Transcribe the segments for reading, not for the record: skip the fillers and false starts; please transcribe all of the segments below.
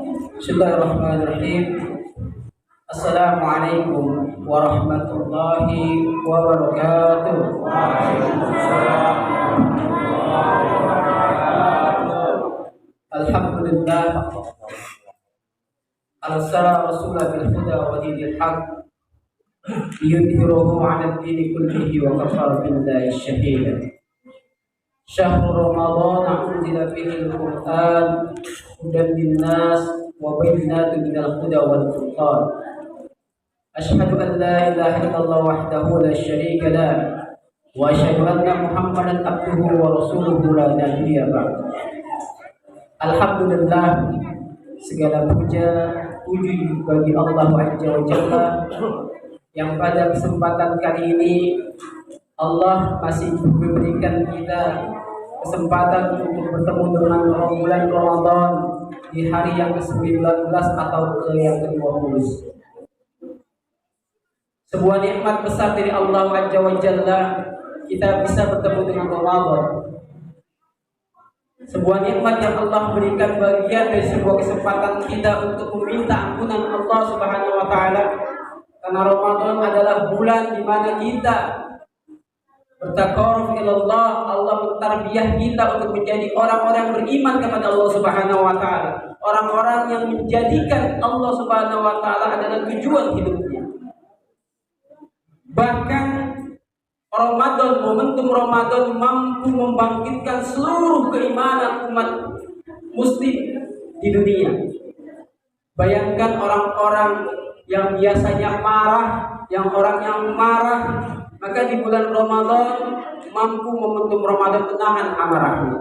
Bismillahirrahmanirrahim. Assalamualaikum warahmatullahi wabarakatuh. Alhamdulillah. Arsala rasulahu bil huda wa dinil haq liyudhhirahu 'ala ad-dini kullihi wa kafara billahi shahida. Syahrul Ramadan unzila fihi al-Qur'an hudan lin-nas wa bayyinatin minal huda wal furqan. Asyhadu an la ilaha illallah wahdahu la syarika lah wa asyhadu anna Muhammadan abduhu wa rasuluhu la nabiyya ba'd. Alhamdulillah, segala puji bagi Allah Azza wa Jalla yang pada kesempatan kali ini Allah masih memberikan kita kesempatan untuk bertemu dengan bulan Ramadan di hari yang ke-19 atau yang ke-20. Sebuah nikmat besar dari Allah Azza wa Jalla, kita bisa bertemu dengan Ramadan. Sebuah nikmat yang Allah berikan, bagian dari sebuah kesempatan kita untuk meminta ampunan Allah Subhanahu wa taala. Karena Ramadan adalah bulan di mana kita bertakaruf ilallah, Allah mentarbiyah kita untuk menjadi orang-orang beriman kepada Allah Subhanahu wa taala. Orang-orang yang menjadikan Allah Subhanahu wa taala adalah tujuan hidupnya. Bahkan Ramadan, momentum Ramadan mampu membangkitkan seluruh keimanan umat muslim di dunia. Bayangkan orang-orang yang biasanya marah, orang yang marah, maka di bulan Ramadan mampu momentum Ramadan menahan amarahnya.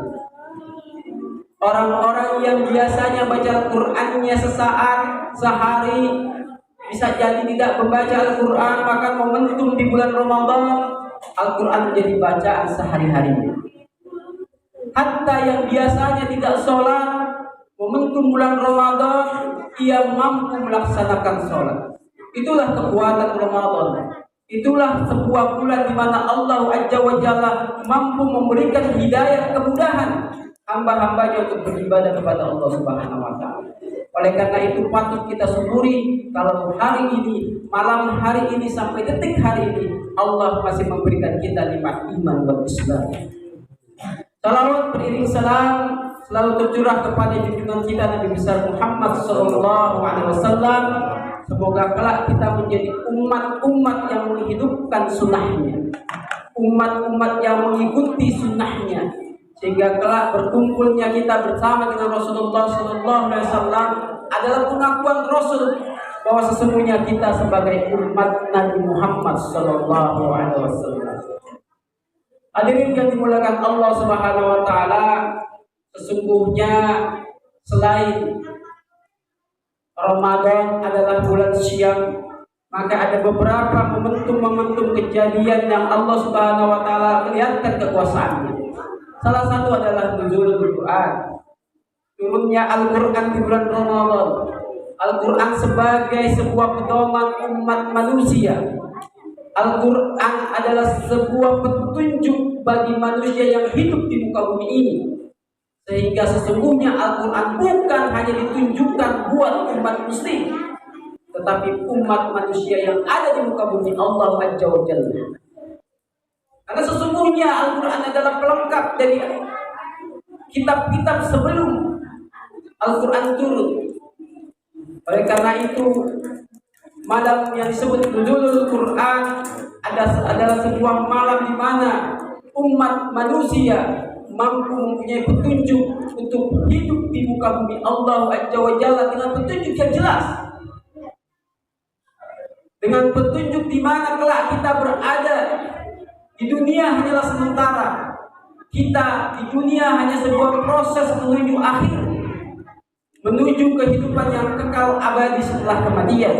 Orang-orang yang biasanya baca Qur'annya sesaat, sehari, bisa jadi tidak membaca Al-Quran, maka momentum di bulan Ramadan Al-Quran menjadi bacaan sehari-harinya. Hatta yang biasanya tidak sholat, momentum bulan Ramadan ia mampu melaksanakan sholat. Itulah kekuatan Ramadan. Itulah sebuah bulan di mana Allah Azza wa Jalla mampu memberikan hidayah, kemudahan hamba-hambanya untuk beribadah kepada Allah Subhanahu wa taala. Oleh karena itu patut kita syukuri kalau hari ini, malam hari ini sampai detik hari ini Allah masih memberikan kita nikmat iman dan Islam. Salawat beriring salam selalu tercurah kepada junjungan kita Nabi besar Muhammad sallallahu alaihi wasallam. Semoga kelak kita menjadi umat-umat yang menghidupkan sunnahnya, umat-umat yang mengikuti sunnahnya, sehingga kelak berkumpulnya kita bersama dengan Rasulullah sallallahu alaihi wasallam adalah pengakuan Rasul bahwa sesungguhnya kita sebagai umat Nabi Muhammad sallallahu alaihi wasallam. Hadirin yang dimuliakan Allah Subhanahu wa taala, sesungguhnya selain Ramadan adalah bulan siang, maka ada beberapa momentum-momentum kejadian yang Allah Subhanahu wa taala kelihatan kekuasaannya. Salah satu adalah nuzulul Quran, turunnya Al-Quran di bulan Ramadan. Al-Quran sebagai sebuah pedoman umat manusia. Al-Quran adalah sebuah petunjuk bagi manusia yang hidup di muka bumi ini. Sehingga sesungguhnya Al-Quran bukan hanya ditunjukkan buat umat muslim, tetapi umat manusia yang ada di muka bumi Allah Azza wa Jalla. Karena sesungguhnya Al-Quran adalah pelengkap dari kitab-kitab sebelum Al-Quran turun. Oleh karena itu, malam yang disebut nuzulul Quran adalah sebuah malam di mana umat manusia mampu mempunyai petunjuk untuk hidup di muka bumi Allah Azza wa Jalla dengan petunjuk yang jelas. Dengan petunjuk di mana kelak kita berada. Di dunia hanyalah sementara. Kita di dunia hanya sebuah proses menuju akhir, menuju kehidupan yang kekal abadi setelah kematian.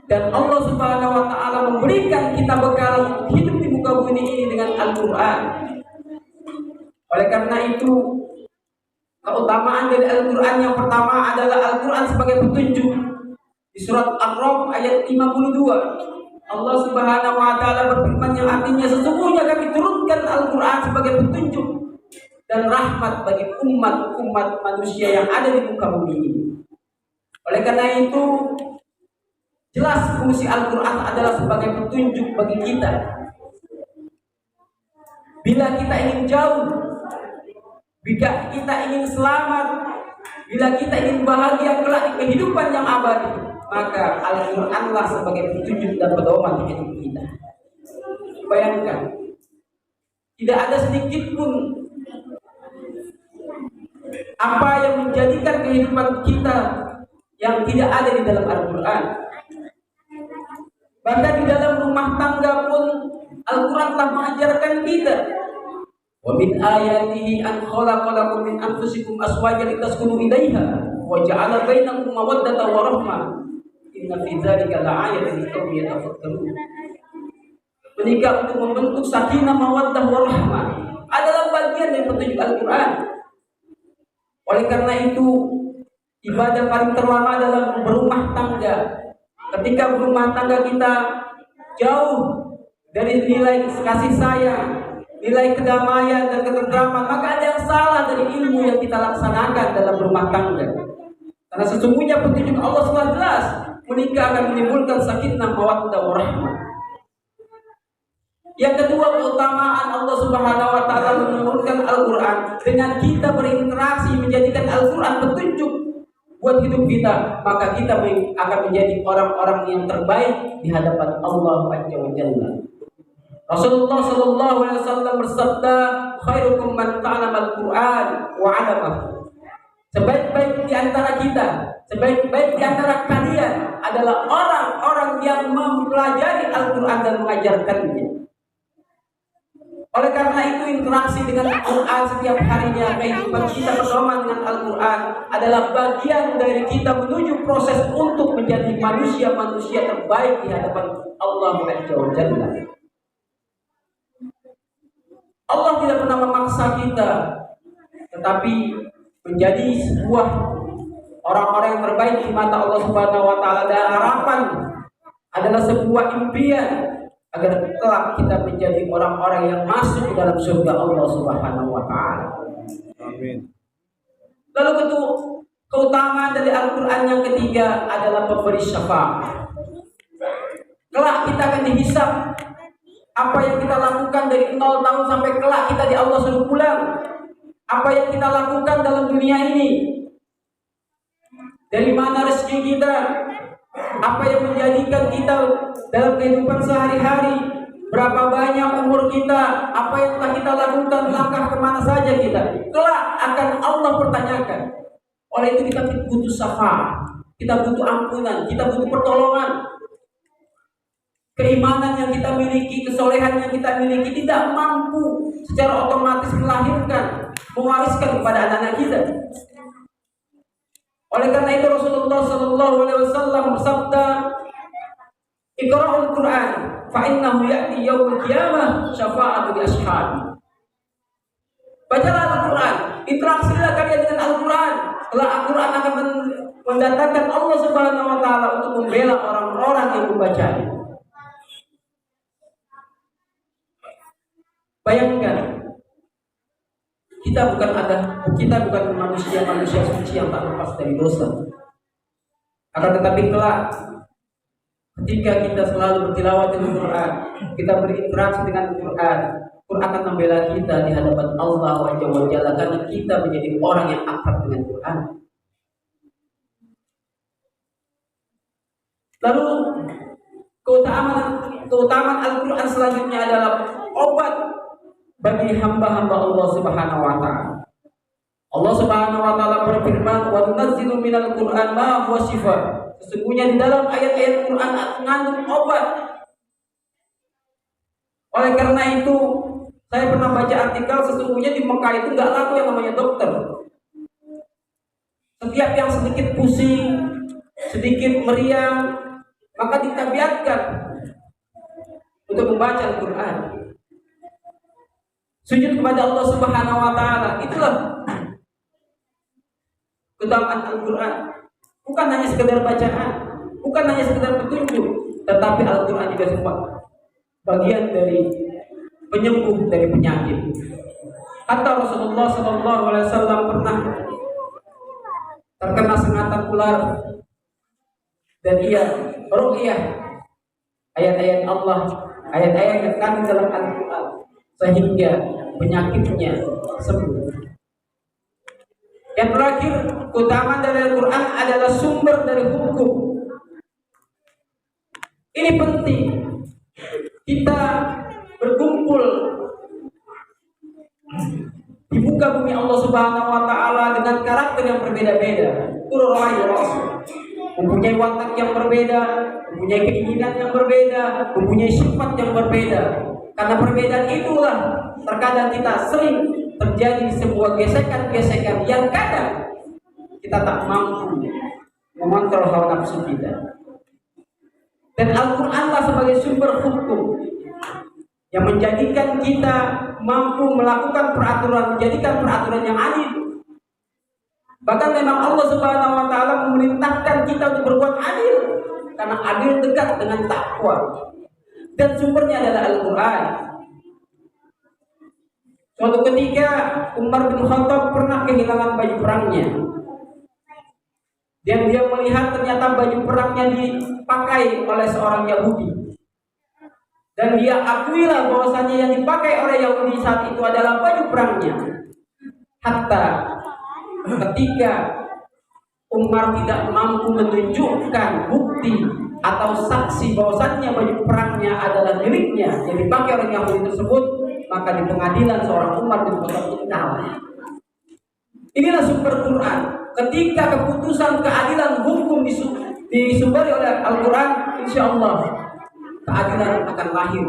Dan Allah Subhanahu wa taala memberikan kita bekal hidup di muka bumi ini dengan Al-Quran. Oleh karena itu, keutamaan dari Al-Quran yang pertama adalah Al-Quran sebagai petunjuk. Di surat Ar-Rum ayat 52, Allah Subhanahu wa taala berfirman yang artinya sesungguhnya kami turunkan Al-Quran sebagai petunjuk dan rahmat bagi umat-umat manusia yang ada di muka bumi ini. Oleh karena itu, jelas fungsi Al-Quran adalah sebagai petunjuk bagi kita. Bila kita ingin jauh, bila kita ingin selamat, bila kita ingin bahagia kelak di kehidupan yang abadi, maka Al-Quranlah sebagai petunjuk dan pedoman hidup kita. Bayangkan, tidak ada sedikit pun apa yang menjadikan kehidupan kita yang tidak ada di dalam Al-Quran. Bahkan di dalam rumah tangga pun Al-Quran telah mengajarkan kita. Wa min ayatihi an khalaqalakum min anfusikum azwajan litaskunu ilaiha wa ja'ala bainakum mawaddatan wa rahmah. Inna fi dzalika la'ayatan liqaumin yatafakkarun. Menikah untuk membentuk sakinah, mawaddah, warahmah adalah bagian dari petunjuk Al-Quran. Oleh karena itu, ibadah paling terlama dalam berumah tangga. Ketika berumah tangga kita jauh dari nilai kasih sayang, nilai kedamaian dan ketentraman, maka ada yang salah dari ilmu yang kita laksanakan dalam berumah tangga. Karena sesungguhnya petunjuk Allah sudah jelas, menikah akan menimbulkan sakinah, mawaddah, warahmah. Yang kedua, keutamaan Allah Subhanahu wa taala menurunkan Al-Qur'an dengan kita berinteraksi menjadikan Al-Qur'an petunjuk buat hidup kita, maka kita akan menjadi orang-orang yang terbaik di hadapan Allah Azza wa Jalla. Rasulullah sallallahu alaihi wasallam bersabda, "Khairukum man ta'allama al-Qur'an wa 'allamahu." Sebaik-baik di antara kita, sebaik-baik di antara kalian adalah orang-orang yang mempelajari Al-Qur'an dan mengajarkannya. Oleh karena itu, interaksi dengan Al-Quran setiap harinya, kehidupan kita berdoa dengan Al-Quran adalah bagian dari kita menuju proses untuk menjadi manusia-manusia terbaik di hadapan Allah Azza wa Jalla. Allah tidak pernah memaksa kita, tetapi menjadi sebuah orang-orang yang terbaik di mata Allah Subhanahu wa taala, dan harapan adalah sebuah impian agar kelak kita menjadi orang-orang yang masuk ke dalam surga Allah Subhanahu wa taala. Amin. Lalu keutamaan dari Al-Qur'an yang ketiga adalah pemberi syafaat. Kelak kita akan dihisab apa yang kita lakukan dari 0 tahun sampai kelak kita di Allah suruh pulang. Apa yang kita lakukan dalam dunia ini? Dari mana rezeki kita? Apa yang menjadikan kita dalam kehidupan sehari-hari? Berapa banyak umur kita? Apa yang telah kita lakukan? Langkah kemana saja kita? Kelak akan Allah pertanyakan. Oleh itu kita butuh syafaat, kita butuh ampunan, kita butuh pertolongan. Keimanan yang kita miliki, kesolehan yang kita miliki tidak mampu secara otomatis melahirkan, mewariskan kepada anak-anak kita. Oleh karena itu Rasulullah sallallahu alaihi wasallam bersabda, "Iqra'ul Qur'an fa innahu ya'ti yaumil qiyamah syafa'atu li ashabi." Bacalah Al-Qur'an, interaksilah kalian dengan Al-Qur'an. Kelak Al-Qur'an akan mendatangkan Allah Subhanahu wa taala untuk membela orang-orang yang membacanya. Bayangkan, kita bukan manusia suci yang tak lepas dari dosa. Akan tetapi kelak ketika kita selalu bertilawat dengan Quran, kita berinteraksi dengan Quran, Quran akan membela kita di hadapan Allah Azza wa Jalla karena kita menjadi orang yang akrab dengan Quran. Lalu keutamaan Al-Quran selanjutnya adalah obat bagi hamba-hamba Allah Subhanahu wa taala. Allah Subhanahu wa taala berfirman, "Wa nunazzilu minal Qur'an ma huwa shifaa." Sesungguhnya di dalam ayat-ayat Quran mengandung obat. Oleh karena itu, saya pernah baca artikel sesungguhnya di Mekah itu enggak laku yang namanya dokter. Setiap yang sedikit pusing, sedikit meriang, maka ditabiatkan untuk membaca Al-Quran. Sujud kepada Allah Subhanahu wa taala. Itulah keutamaan Al-Quran. Bukan hanya sekedar bacaan, bukan hanya sekedar petunjuk, tetapi Al-Quran juga semua bagian dari penyembuh dari penyakit. Hatta Rasulullah Sallallahu Alaihi Wasallam pernah terkena sengatan ular dan ia ruqyah ayat-ayat Allah, ayat-ayat yang kami dalam Al-Quran sehingga penyakitnya sembuh. Yang terakhir, keutamaan dari Al-Quran adalah sumber dari hukum. Ini penting kita berkumpul di muka bumi Allah Subhanahu wa taala dengan karakter yang berbeda-beda. Mempunyai watak yang berbeda, mempunyai keinginan yang berbeda, mempunyai sifat yang berbeda. Karena perbedaan itulah terkadang kita sering terjadi sebuah gesekan-gesekan yang kadang kita tak mampu mengontrol hawa nafsu kita. Dan Al-Quranlah sebagai sumber hukum yang menjadikan kita mampu melakukan peraturan, menjadikan peraturan yang adil. Bahkan memang Allah Subhanahu wa taala memerintahkan kita untuk berbuat adil karena adil dekat dengan takwa. Dan sumbernya adalah Al-Qur'an. Suatu ketika Umar bin Khattab pernah kehilangan baju perangnya. Dan dia melihat ternyata baju perangnya dipakai oleh seorang Yahudi. Dan dia akuilah bahwasanya yang dipakai oleh Yahudi saat itu adalah baju perangnya. Hatta ketika Umar tidak mampu menunjukkan bukti atau saksi bahwasannya baju perangnya adalah miliknya yang dipakai oleh Yahudi tersebut, maka di pengadilan seorang Umar bin Khattab kalah. Inilah sumber Quran. Ketika keputusan keadilan hukum disumbari oleh Al-Quran, insya Allah keadilan akan lahir.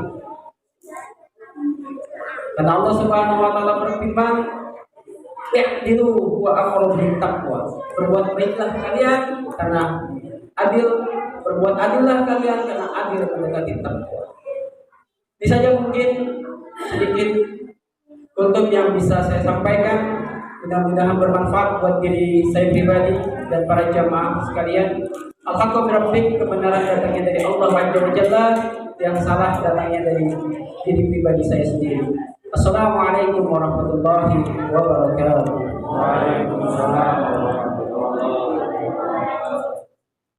Karena Allah Subhanahu wa taala berfirman, "I'dilu wa aqrabu lit-taqwa." Berbuat baiklah kalian karena adil, berbuat adillah kalian karena adil mendekati takwa. Ini saja mungkin sedikit untuk yang bisa saya sampaikan. Mudah-mudahan bermanfaat buat diri saya pribadi dan para jamaah sekalian. Alhamdulillah, kebenaran datangnya dari Allah Subhanahu, yang salah datangnya dari diri pribadi saya sendiri. Assalamualaikum warahmatullahi wabarakatuh. Waalaikumsalam.